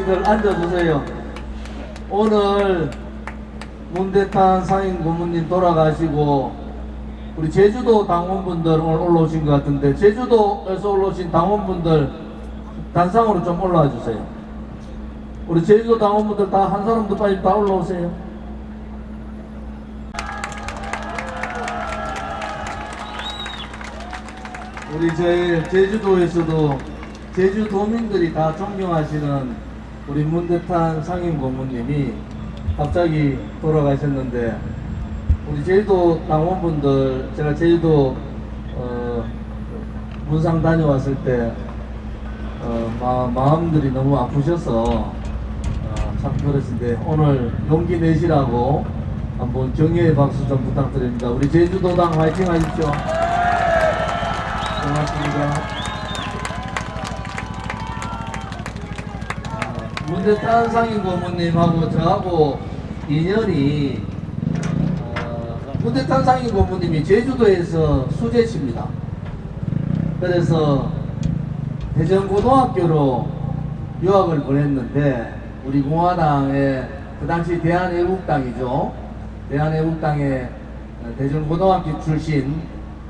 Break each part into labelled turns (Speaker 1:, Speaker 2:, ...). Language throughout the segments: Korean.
Speaker 1: 고문님들 앉아주세요. 오늘 문대탄 상임 고문님 돌아가시고 우리 제주도 당원분들 오늘 올라오신 것 같은데, 제주도에서 올라오신 당원분들 단상으로 좀 올라와 주세요. 우리 제주도 당원분들 다 한 사람도 빨리 다 올라오세요. 우리 저희 제주도에서도 제주도민들이 다 존경하시는 우리 문대탄 상임 고문님이 갑자기 돌아가셨는데, 우리 제주도 당원분들, 제가 제주도 문상 다녀왔을 때 마음들이 너무 아프셔서 참 그러신데, 오늘 용기 내시라고 한번 격려의 박수 좀 부탁드립니다. 우리 제주도당 화이팅 하십시오. 고맙습니다. 문대탄 상임 고문님하고 저하고 인연이, 문대탄 상임 고문님이 제주도에서 수재십니다. 그래서 대전고등학교로 유학을 보냈는데, 우리 공화당의 그 당시 대한애국당이죠. 대한애국당의 대전고등학교 출신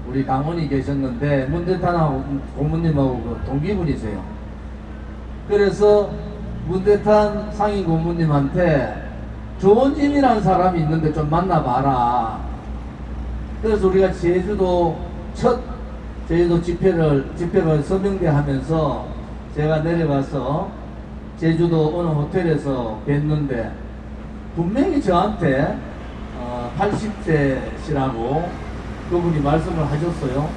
Speaker 1: 우리 당원이 계셨는데, 문대탄 고문님하고 그 동기분이세요. 그래서 문대탄 상임 고문님한테 조원진이라는 사람이 있는데 좀 만나봐라. 그래서 우리가 제주도 첫 제주도 집회를 서명대 하면서 제가 내려가서 제주도 어느 호텔에서 뵀는데, 분명히 저한테 80세시라고 그분이 말씀을 하셨어요.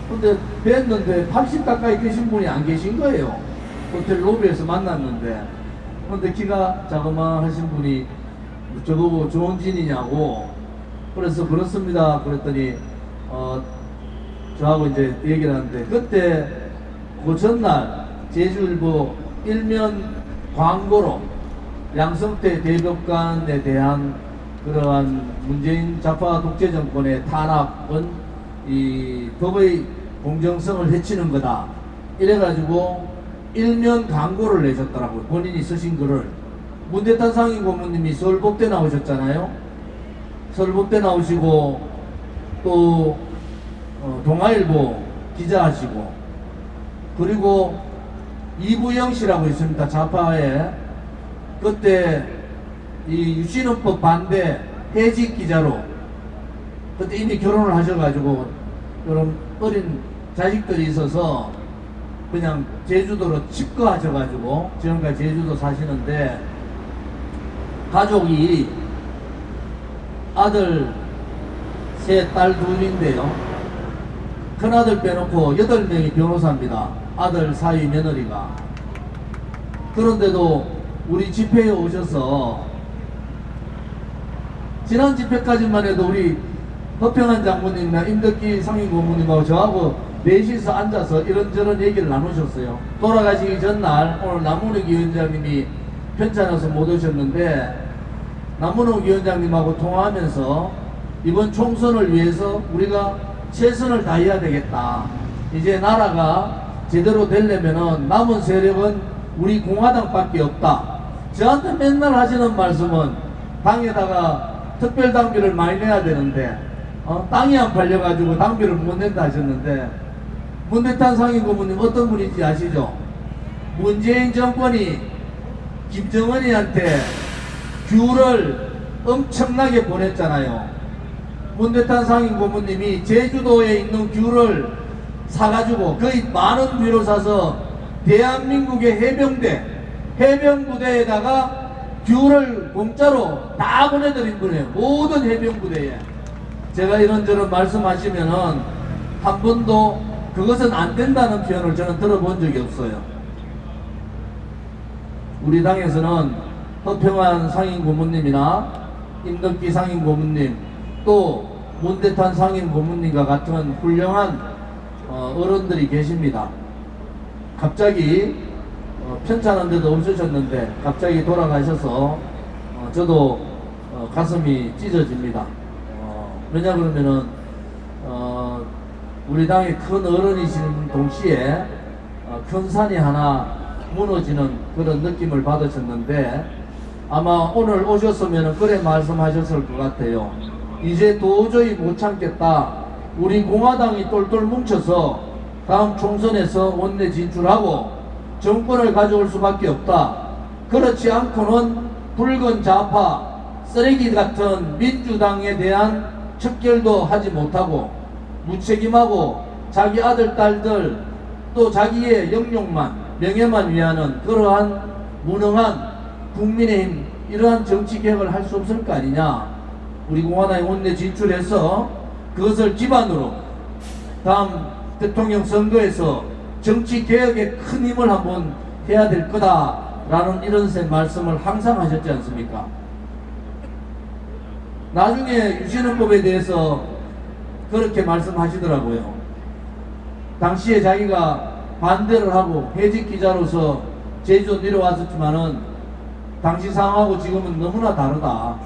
Speaker 1: 근데 뵀는데 80 가까이 계신 분이 안 계신 거예요. 호텔 로비에서 만났는데. 근데 키가 자그마하신 분이 저보고 조원진이냐고. 그래서 그렇습니다 그랬더니 저하고 이제 얘기를 하는데, 그때 그 전날 제주일보 일면 광고로 양성태 대법관에 대한 그러한 문재인 좌파 독재 정권의 탄압은 이 법의 공정성을 해치는 거다, 이래가지고 일면 광고를 내셨더라고요. 본인이 쓰신 글을. 문대탄 상임 고문님이 서울법대 나오셨잖아요. 서울법대 나오시고 또 동아일보 기자하시고, 그리고 이부영 씨라고 있습니다. 좌파에 그때 이 유신헌법 반대 해직 기자로, 그때 이미 결혼을 하셔가지고 그런 어린 자식들이 있어서 그냥 제주도로 집거하셔가지고 지금까지 제주도 사시는데, 가족이 아들 셋, 딸 둘인데요. 큰아들 빼놓고 8명이 변호사입니다. 아들 사위 며느리가. 그런데도 우리 집회에 오셔서, 지난 집회까지만 해도 우리 허평한 장모님이나 임덕기 상임 고문님하고 저하고 넷이서 앉아서 이런저런 얘기를 나누셨어요. 돌아가시기 전날 오늘 남문욱 위원장님이 편찮아서 못 오셨는데, 남문욱 위원장님하고 통화하면서 이번 총선을 위해서 우리가 최선을 다해야 되겠다. 이제 나라가 제대로 되려면은 남은 세력은 우리 공화당밖에 없다. 저한테 맨날 하시는 말씀은 당에다가 특별당비를 많이 내야 되는데 땅이 안 팔려가지고 당비를 못 낸다 하셨는데, 문대탄 상임 고문님 어떤 분인지 아시죠? 문재인 정권이 김정은이한테 귤을 엄청나게 보냈잖아요. 문대탄 상임 고문님이 제주도에 있는 귤을 사가지고 거의 많은 귤을 사서 대한민국의 해병부대에다가 귤을 공짜로 다 보내드린 분이에요. 모든 해병부대에. 제가 이런저런 말씀하시면은 한 번도 그것은 안 된다는 표현을 저는 들어본 적이 없어요. 우리 당에서는 허평한 상임 고문님이나 임덕기 상임 고문님, 또 문대탄 상임 고문님과 같은 훌륭한 어른들이 계십니다. 갑자기 편찮은 데도 없으셨는데 갑자기 돌아가셔서 저도 가슴이 찢어집니다. 왜냐 그러면은 우리 당의 큰 어른이신 동시에 큰 산이 하나 무너지는 그런 느낌을 받으셨는데, 아마 오늘 오셨으면 그래 말씀하셨을 것 같아요. 이제 도저히 못 참겠다. 우리 공화당이 똘똘 뭉쳐서 다음 총선에서 원내 진출하고 정권을 가져올 수밖에 없다. 그렇지 않고는 붉은 좌파 쓰레기 같은 민주당에 대한 척결도 하지 못하고 무책임하고 자기 아들 딸들 또 자기의 영역만 명예만 위하는 그러한 무능한 국민의힘 이러한 정치개혁을 할 수 없을 거 아니냐. 우리 공화당이 원내 진출해서 그것을 기반으로 다음 대통령 선거에서 정치개혁에 큰 힘을 한번 해야 될 거다라는 이런 말씀을 항상 하셨지 않습니까? 나중에 유신헌법에 대해서 그렇게 말씀하시더라고요. 당시에 자기가 반대를 하고 해직 기자로서 제주도 내려왔었지만은 당시 상황하고 지금은 너무나 다르다.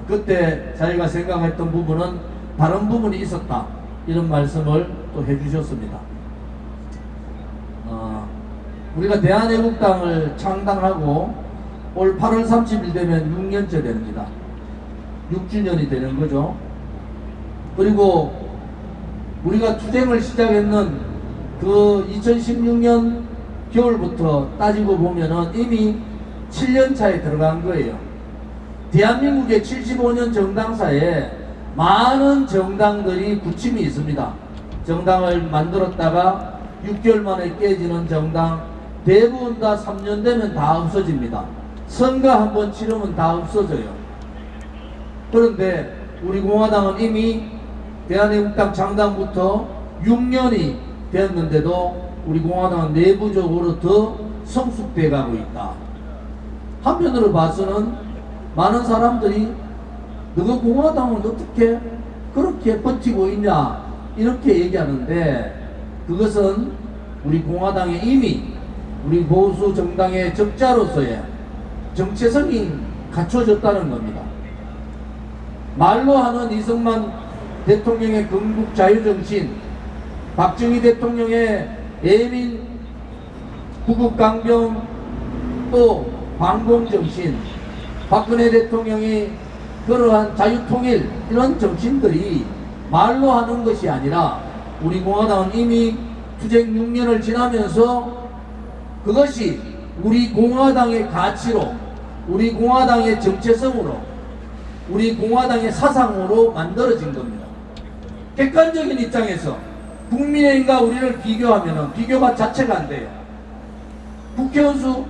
Speaker 1: 그때 자기가 생각했던 부분은 다른 부분이 있었다. 이런 말씀을 또 해주셨습니다. 우리가 대한애국당을 창당하고 올 8월 30일 되면 6년째 됩니다. 6주년이 되는 거죠. 그리고 우리가 투쟁을 시작했는 그 2016년 겨울부터 따지고 보면은 이미 7년 차에 들어간 거예요. 대한민국의 75년 정당사에 많은 정당들이 굳힘이 있습니다. 정당을 만들었다가 6개월 만에 깨지는 정당 대부분 다 3년 되면 다 없어집니다. 선거 한번 치르면 다 없어져요. 그런데 우리 공화당은 이미 대한애국당 창당부터 6년이 되었는데도 우리 공화당은 내부적으로 더 성숙돼 가고 있다. 한편으로 봐서는 많은 사람들이 너가 공화당은 어떻게 그렇게 버티고 있냐 이렇게 얘기하는데, 그것은 우리 공화당이 이미 우리 보수 정당의 적자로서의 정체성이 갖춰졌다는 겁니다. 말로 하는 이승만 대통령의 건국 자유정신, 박정희 대통령의 애민 구국강병 또 반공정신, 박근혜 대통령이 그러한 자유통일 이런 정신들이 말로 하는 것이 아니라 우리 공화당은 이미 투쟁 6년을 지나면서 그것이 우리 공화당의 가치로, 우리 공화당의 정체성으로, 우리 공화당의 사상으로 만들어진 겁니다. 객관적인 입장에서 국민의힘과 우리를 비교하면 비교가 자체가 안 돼요. 국회의원 수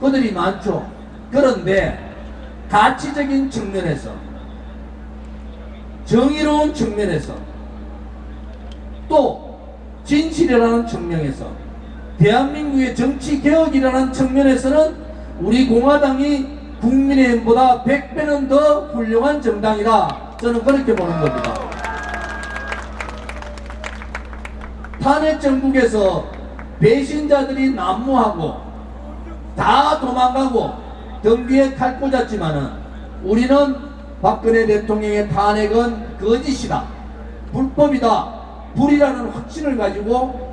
Speaker 1: 그들이 많죠. 그런데 가치적인 측면에서, 정의로운 측면에서, 또 진실이라는 측면에서, 대한민국의 정치개혁이라는 측면에서는 우리 공화당이 국민의힘보다 100배는 더 훌륭한 정당이다. 저는 그렇게 보는 겁니다. 탄핵 정국에서 배신자들이 난무하고 다 도망가고 등 뒤에 칼 꽂았지만은 우리는 박근혜 대통령의 탄핵은 거짓이다, 불법이다, 불이라는 확신을 가지고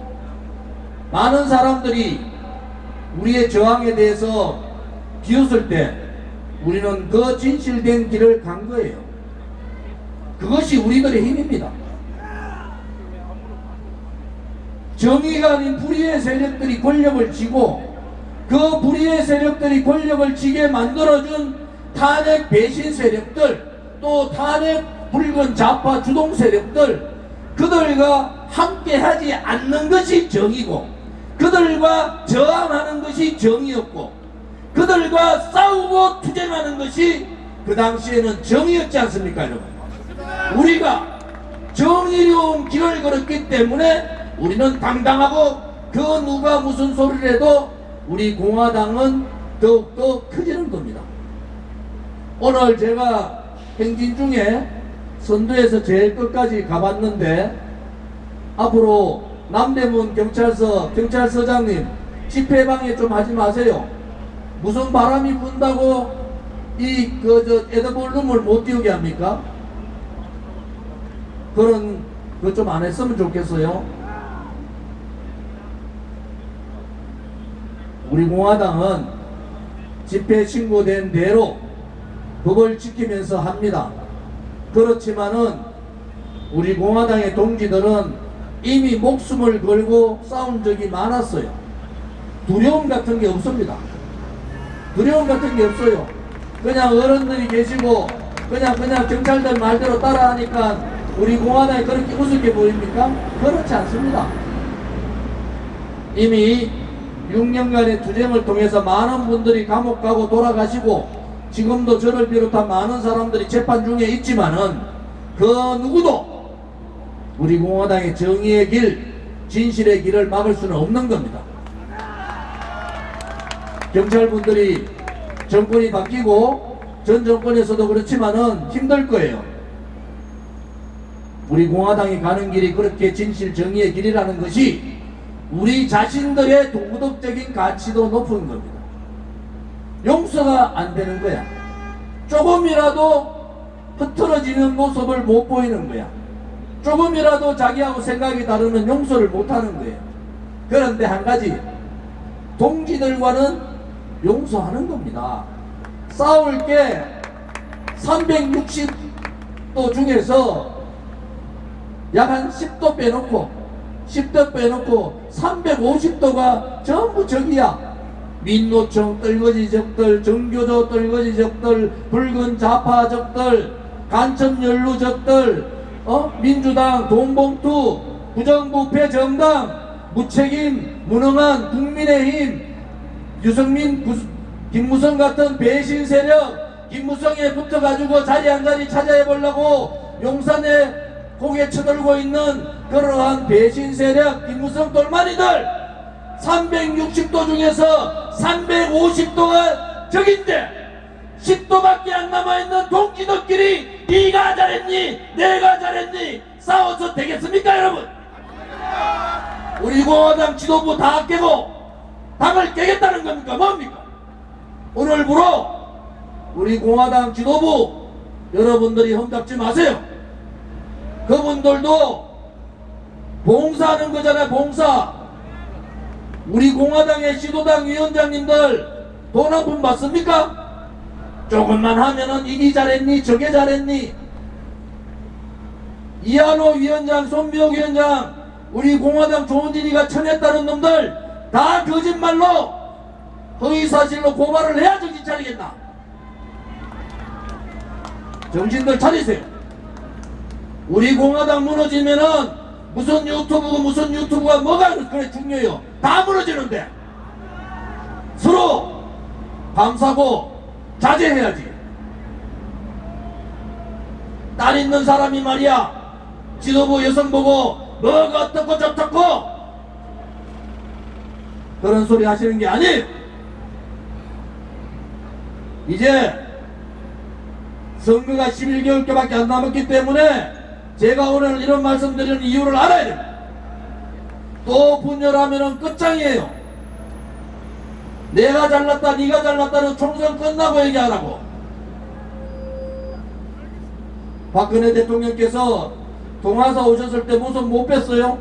Speaker 1: 많은 사람들이 우리의 저항에 대해서 비웃을 때 우리는 그 진실된 길을 간 거예요. 그것이 우리들의 힘입니다. 정의가 아닌 불의의 세력들이 권력을 쥐고 그 불의의 세력들이 권력을 쥐게 만들어준 탄핵 배신 세력들, 또 탄핵 붉은 좌파 주동 세력들, 그들과 함께 하지 않는 것이 정의고, 그들과 저항하는 것이 정의였고, 그들과 싸우고 투쟁하는 것이 그 당시에는 정의였지 않습니까, 여러분? 우리가 정의로운 길을 걸었기 때문에 우리는 당당하고 그 누가 무슨 소리를 해도 우리 공화당은 더욱더 커지는 겁니다. 오늘 제가 행진 중에 선두에서 제일 끝까지 가봤는데, 앞으로 남대문 경찰서장님 집회방해 좀 하지 마세요. 무슨 바람이 분다고 에드볼룸을 못 띄우게 합니까? 그런 거 좀 안 했으면 좋겠어요. 우리 공화당은 집회 신고된 대로 법을 지키면서 합니다. 그렇지만은 우리 공화당의 동지들은 이미 목숨을 걸고 싸운 적이 많았어요. 두려움 같은 게 없습니다. 두려움 같은 게 없어요. 그냥 어른들이 계시고 그냥 경찰들 말대로 따라하니까 우리 공화당이 그렇게 우습게 보입니까? 그렇지 않습니다. 이미 6년간의 투쟁을 통해서 많은 분들이 감옥 가고 돌아가시고 지금도 저를 비롯한 많은 사람들이 재판 중에 있지만은 그 누구도 우리 공화당의 정의의 길, 진실의 길을 막을 수는 없는 겁니다. 경찰분들이 정권이 바뀌고 전 정권에서도 그렇지만은 힘들 거예요. 우리 공화당이 가는 길이 그렇게 진실 정의의 길이라는 것이 우리 자신들의 도덕적인 가치도 높은 겁니다. 용서가 안 되는 거야. 조금이라도 흐트러지는 모습을 못 보이는 거야. 조금이라도 자기하고 생각이 다르면 용서를 못 하는 거예요. 그런데 한 가지, 동지들과는 용서하는 겁니다. 싸울 게 360도 중에서 약 한 10도 빼놓고 350도가 전부 적이야. 민노총 떨거지적들, 정교조 떨거지적들, 붉은 좌파적들, 간첩연루적들, 민주당, 동봉투, 부정부패 정당, 무책임, 무능한 국민의힘, 유승민, 김무성 같은 배신 세력, 김무성에 붙어가지고 자리 한 자리 차지해보려고 용산에 고개 쳐들고 있는 그러한 배신 세력, 김무성 똘마니들 360도 중에서 350도가 적인데 10도밖에 안 남아있는 동지들끼리 네가 잘했니 내가 잘했니 싸워서 되겠습니까 여러분? 우리 공화당 지도부 다 깨고 당을 깨겠다는 겁니까? 뭡니까? 오늘부로 우리 공화당 지도부 여러분들이 험잡지 마세요. 그분들도 봉사하는 거잖아요. 봉사. 우리 공화당의 시도당 위원장님들 돈 한 푼 받습니까? 조금만 하면은 이기 잘했니 저게 잘했니. 이한호 위원장, 손미호 위원장, 우리 공화당 조은진이가 쳐냈다는 놈들 다 거짓말로 허위사실로 고발을 해야 정신 차리겠나. 정신들 차리세요. 우리 공화당 무너지면은 무슨 유튜브가 뭐가 그래 중요해요. 다 무너지는데 서로 감사고 자제해야지. 딸 있는 사람이 말이야 지도부 여성 보고 뭐가 어떻고 저떻고 그런 소리 하시는 게 아니에요. 이제 선거가 11개월밖에 안 남았기 때문에 제가 오늘 이런 말씀드리는 이유를 알아야 됩니다. 또 분열하면은 끝장이에요. 내가 잘났다 네가 잘났다는 총선 끝나고 얘기하라고. 박근혜 대통령께서 동아사 오셨을 때 무슨 못 뺐어요?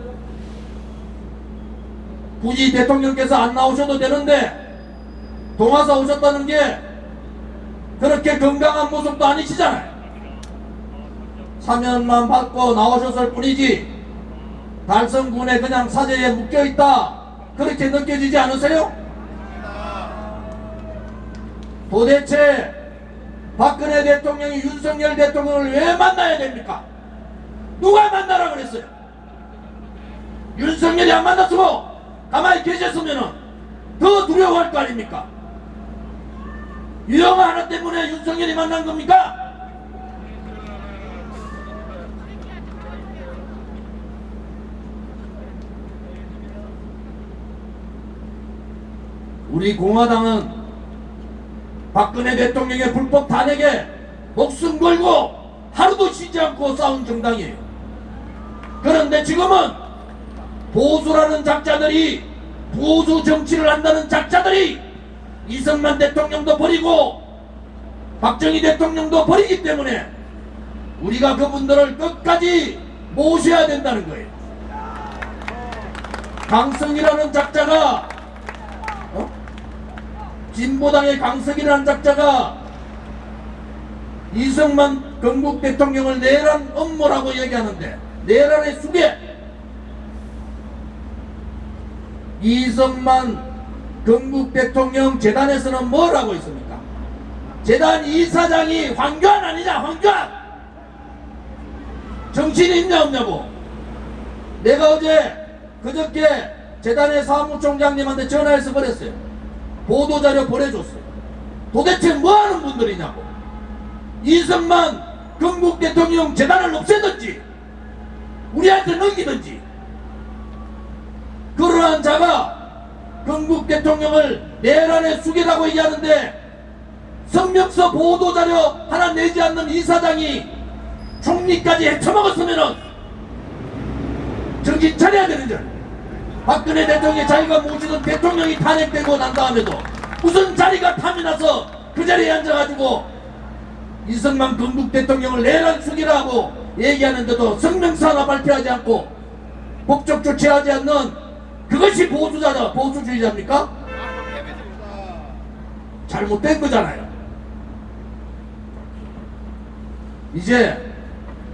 Speaker 1: 굳이 대통령께서 안 나오셔도 되는데 동아사 오셨다는 게 그렇게 건강한 모습도 아니시잖아요. 사면만 받고 나오셨을 뿐이지 달성군에 그냥 사제에 묶여있다 그렇게 느껴지지 않으세요? 도대체 박근혜 대통령이 윤석열 대통령을 왜 만나야 됩니까? 누가 만나라 그랬어요? 윤석열이 안 만났으면 가만히 계셨으면 더 두려워할 거 아닙니까? 유영아 하나 때문에 윤석열이 만난 겁니까? 우리 공화당은 박근혜 대통령의 불법 탄핵에 목숨 걸고 하루도 쉬지 않고 싸운 정당이에요. 그런데 지금은 보수라는 작자들이 보수 정치를 한다는 작자들이 이승만 대통령도 버리고 박정희 대통령도 버리기 때문에 우리가 그분들을 끝까지 모셔야 된다는 거예요. 강성이라는 작자가 진보당의 강석이라는 작자가 이승만 건국 대통령을 내란 음모라고 얘기하는데, 내란의 수괴, 이승만 건국 대통령 재단에서는 뭘 하고 있습니까? 재단 이사장이 황교안 아니냐, 황교안! 정신이 있냐 없냐고. 내가 그저께 재단의 사무총장님한테 전화해서 그랬어요. 보도자료 보내줬어요. 도대체 뭐하는 분들이냐고. 이승만 건국 대통령 재단을 없애든지 우리한테 넘기든지, 그러한 자가 건국 대통령을 내란의 수괴라고 얘기하는데, 성명서 보도자료 하나 내지 않는 이사장이 총리까지 헤쳐먹었으면은 정신 차려야 되는 줄. 박근혜 대통령이 자기가 모시던 대통령이 탄핵되고 난 다음에도 무슨 자리가 탐이 나서 그 자리에 앉아가지고 이승만 건국 대통령을 내란 수괴라고 얘기하는데도 성명서 하나 발표하지 않고 법적 조치하지 않는, 그것이 보수자다, 보수주의자입니까? 잘못된 거잖아요. 이제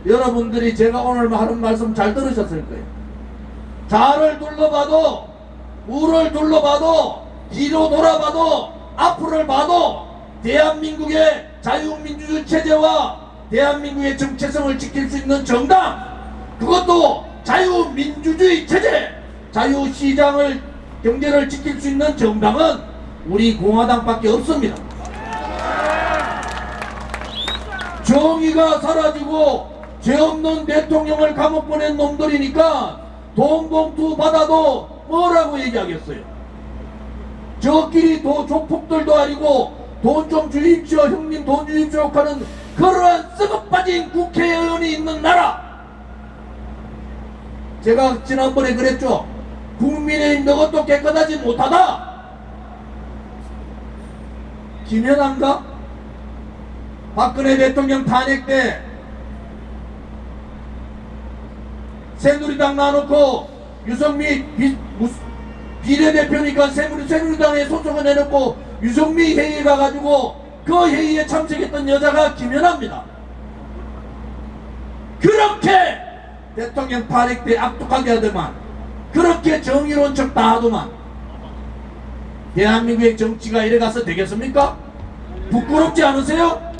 Speaker 1: 여러분들이 제가 오늘 하는 말씀 잘 들으셨을 거예요. 좌를 둘러봐도, 우를 둘러봐도, 뒤로 돌아봐도, 앞을 봐도 대한민국의 자유민주주의 체제와 대한민국의 정체성을 지킬 수 있는 정당, 그것도 자유민주주의 체제, 자유시장을, 경제를 지킬 수 있는 정당은 우리 공화당밖에 없습니다. 정의가 사라지고 죄 없는 대통령을 감옥 보낸 놈들이니까 돈 봉투 받아도 뭐라고 얘기하겠어요? 저끼리 조폭들도 아니고 돈 좀 주십시오, 형님 돈 주십시오 하는 그러한 썩어 빠진 국회의원이 있는 나라. 제가 지난번에 그랬죠. 국민의힘 너것도 깨끗하지 못하다. 김연아인가? 박근혜 대통령 탄핵 때 새누리당 놔놓고 유성미 비례대표니까 새누리당에 소속을 내놓고 유성미 회의에 가가지고 그 회의에 참석했던 여자가 김연아입니다. 그렇게 대통령 탄핵 때 악독하게 하더만, 그렇게 정의로운 척 다 하더만, 대한민국의 정치가 이래 가서 되겠습니까? 부끄럽지 않으세요?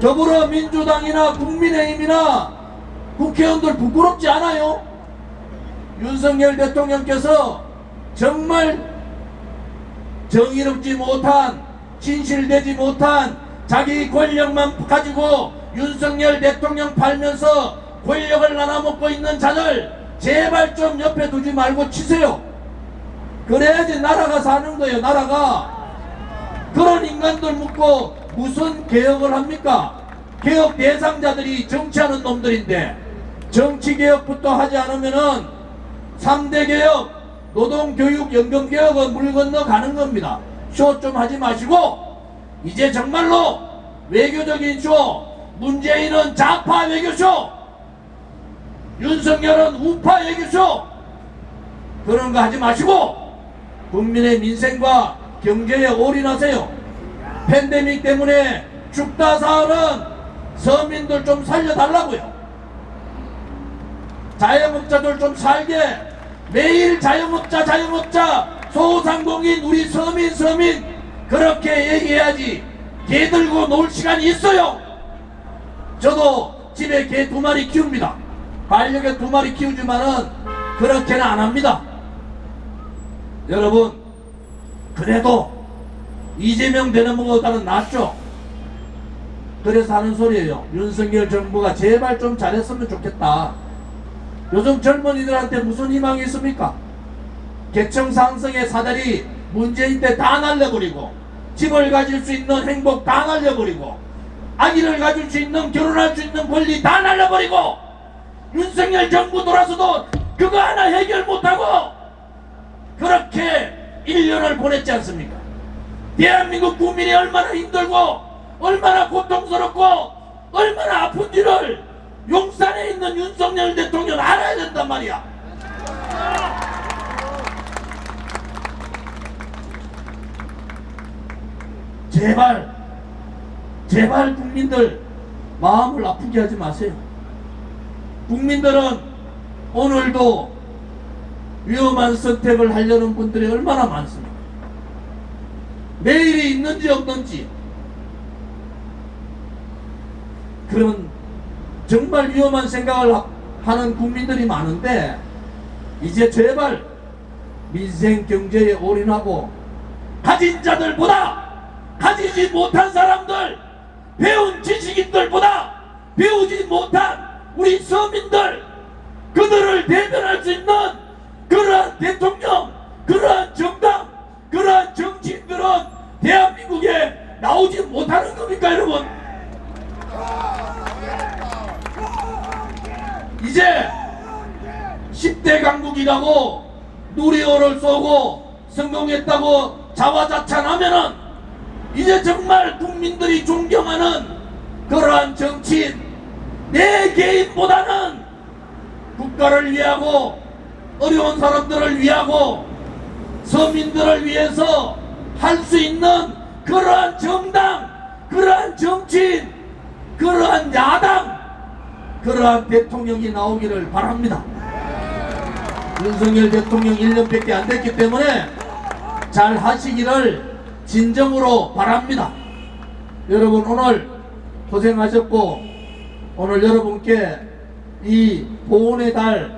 Speaker 1: 더불어민주당이나 국민의힘이나 국회의원들 부끄럽지 않아요? 윤석열 대통령께서 정말 정의롭지 못한, 진실되지 못한 자기 권력만 가지고 윤석열 대통령 팔면서 권력을 나눠먹고 있는 자들 제발 좀 옆에 두지 말고 치세요. 그래야지 나라가 사는 거예요. 나라가. 그런 인간들 묻고 무슨 개혁을 합니까? 개혁 대상자들이 정치하는 놈들인데, 정치개혁부터 하지 않으면은 3대 개혁, 노동교육, 연금개혁은 물 건너가는 겁니다. 쇼 좀 하지 마시고 이제 정말로 외교적인 쇼, 문재인은 좌파 외교쇼, 윤석열은 우파 외교쇼, 그런 거 하지 마시고 국민의 민생과 경제에 올인하세요. 팬데믹 때문에 죽다 사는 서민들 좀 살려달라고요. 자영업자들 좀 살게, 매일 자영업자 소상공인 우리 서민 그렇게 얘기해야지. 개 들고 놀 시간이 있어요. 저도 집에 개 2마리 키웁니다. 반려견 2마리 키우지만은 그렇게는 안 합니다. 여러분, 그래도 이재명 되는 것보다는 낫죠. 그래서 하는 소리예요. 윤석열 정부가 제발 좀 잘했으면 좋겠다. 요즘 젊은이들한테 무슨 희망이 있습니까? 계층 상승의 사다리 문재인 때 다 날려버리고, 집을 가질 수 있는 행복 다 날려버리고, 아기를 가질 수 있는, 결혼할 수 있는 권리 다 날려버리고, 윤석열 정부 돌아서도 그거 하나 해결 못하고 그렇게 1년을 보냈지 않습니까? 대한민국 국민이 얼마나 힘들고 얼마나 고통스럽고 얼마나 아픈지를 용산에 있는 윤석열 대통령 알아야 된단 말이야. 제발 국민들 마음을 아프게 하지 마세요. 국민들은 오늘도 위험한 선택을 하려는 분들이 얼마나 많습니까? 내일이 있는지 없는지 그런 정말 위험한 생각을 하는 국민들이 많은데, 이제 제발 민생 경제에 올인하고 가진 자들보다 가지지 못한 사람들, 배운 지식인들보다 배우지 못한 우리 서민들, 그들을 대변할 수 있는 그러한 대통령, 그러한 정당, 그러한 정치인들은 대한민국에 나오지 못하는 겁니까, 여러분? 이제 10대 강국이라고 누리호를 쏘고 성공했다고 자화자찬하면은 이제 정말 국민들이 존경하는 그러한 정치인, 내 개인보다는 국가를 위하고 어려운 사람들을 위하고 서민들을 위해서 할 수 있는 그러한 정당, 그러한 정치인, 그러한 야당, 그러한 대통령이 나오기를 바랍니다. 윤석열 대통령 1년밖에 안 됐기 때문에 잘 하시기를 진정으로 바랍니다. 여러분 오늘 고생하셨고, 오늘 여러분께 이 보훈의 달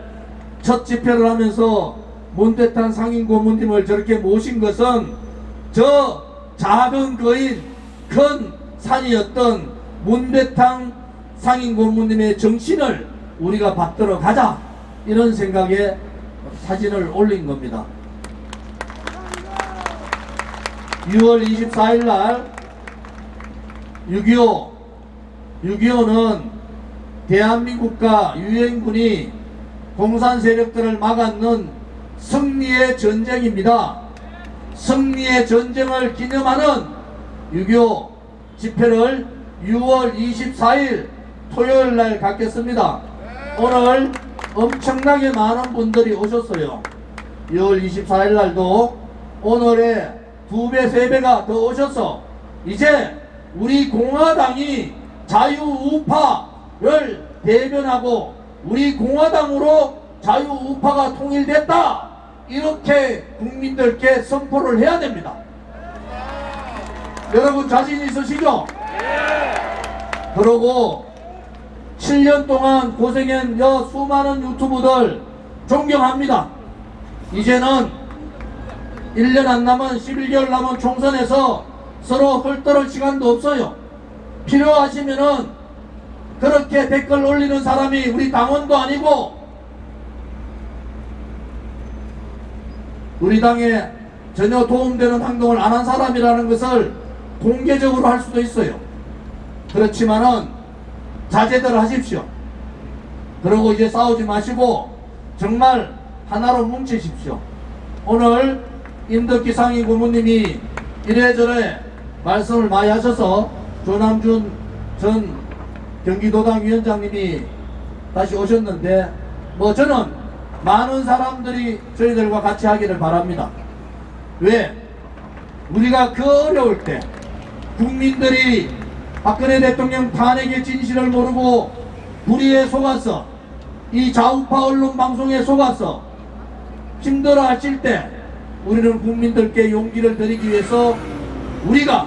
Speaker 1: 첫 집회를 하면서 문대탄 상임고문님을 저렇게 모신 것은 저 작은 거인 큰 산이었던 문대탄 상임고문님의 정신을 우리가 받들어 가자, 이런 생각에 사진을 올린 겁니다. 6월 24일 날 6.25는 대한민국과 유엔군이 공산 세력들을 막았는 승리의 전쟁입니다. 승리의 전쟁을 기념하는 6.25 집회를 6월 24일 토요일 날 갖겠습니다. 오늘 엄청나게 많은 분들이 오셨어요. 6월 24일 날도 오늘의 2배, 3배가 더 오셔서 이제 우리 공화당이 자유우파를 대변하고 우리 공화당으로 자유우파가 통일됐다, 이렇게 국민들께 선포를 해야 됩니다. 여러분 자신 있으시죠? 그러고 7년 동안 고생한 수많은 유튜브들 존경합니다. 이제는 1년 안 남은 11개월 남은 총선에서 서로 헐떡을 시간도 없어요. 필요하시면은 그렇게 댓글 올리는 사람이 우리 당원도 아니고 우리 당에 전혀 도움되는 행동을 안 한 사람이라는 것을 공개적으로 할 수도 있어요. 그렇지만은 자제들 하십시오. 그리고 이제 싸우지 마시고 정말 하나로 뭉치십시오. 오늘 임덕기 상임고문님이 이래저래 말씀을 많이 하셔서 조남준 전 경기도당 위원장님이 다시 오셨는데, 저는 많은 사람들이 저희들과 같이 하기를 바랍니다. 왜? 우리가 그 어려울 때 국민들이 박근혜 대통령 탄핵의 진실을 모르고 불의에 속아서 이 좌우파 언론 방송에 속아서 힘들어 하실 때 우리는 국민들께 용기를 드리기 위해서 우리가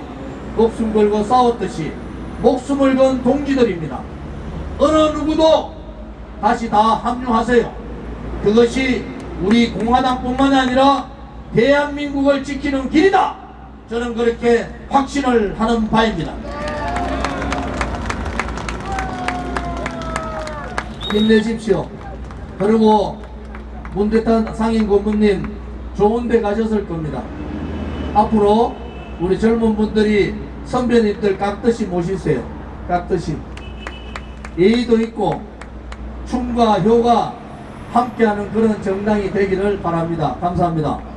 Speaker 1: 목숨 걸고 싸웠듯이 목숨을 건 동지들입니다. 어느 누구도 다시 다 합류하세요. 그것이 우리 공화당뿐만 아니라 대한민국을 지키는 길이다. 저는 그렇게 확신을 하는 바입니다. 힘내십시오. 그리고 문대탄 상임고문님 좋은 데 가셨을 겁니다. 앞으로 우리 젊은 분들이 선배님들 깍듯이 모시세요. 깍듯이. 예의도 있고 춤과 효가 함께하는 그런 정당이 되기를 바랍니다. 감사합니다.